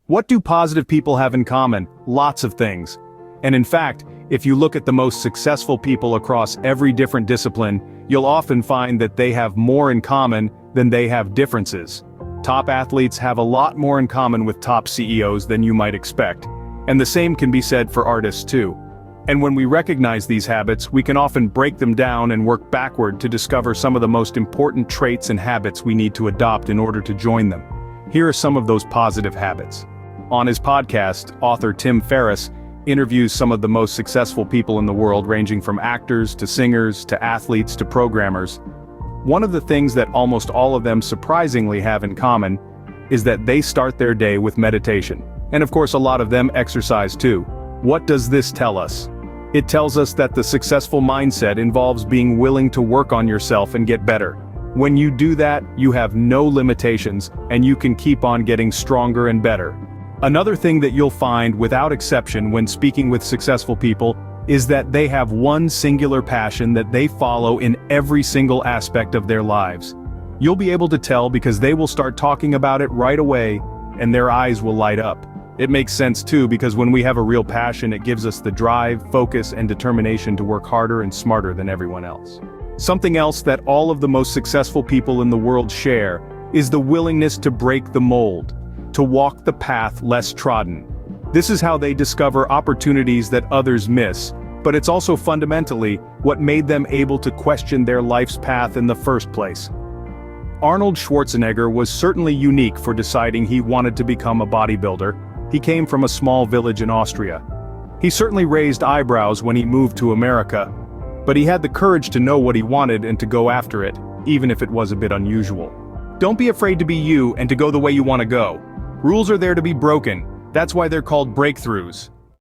What do positive people have in common? Lots of things. And in fact, if you look at the most successful people across every different discipline, you'll often find that they have more in common than they have differences. Top athletes have a lot more in common with top CEOs than you might expect. And the same can be said for artists too. And when we recognize these habits, we can often break them down and work backward to discover some of the most important traits and habits we need to adopt in order to join them. Here are some of those positive habits. On his podcast, author Tim Ferriss interviews some of the most successful people in the world, ranging from actors to singers to athletes to programmers. One of the things that almost all of them surprisingly have in common is that they start their day with meditation. And of course, a lot of them exercise too. What does this tell us? It tells us that the successful mindset involves being willing to work on yourself and get better. When you do that, you have no limitations, and you can keep on getting stronger and better. Another thing that you'll find without exception when speaking with successful people is that they have one singular passion that they follow in every single aspect of their lives. You'll be able to tell because they will start talking about it right away, and their eyes will light up. It makes sense too, because when we have a real passion, it gives us the drive, focus, and determination to work harder and smarter than everyone else. Something else that all of the most successful people in the world share is the willingness to break the mold, to walk the path less trodden. This is how they discover opportunities that others miss, but it's also fundamentally what made them able to question their life's path in the first place. Arnold Schwarzenegger was certainly unique for deciding he wanted to become a bodybuilder. He came from a small village in Austria. He certainly raised eyebrows when he moved to America, but he had the courage to know what he wanted and to go after it, even if it was a bit unusual. Don't be afraid to be you and to go the way you want to go. Rules are there to be broken. That's why they're called breakthroughs.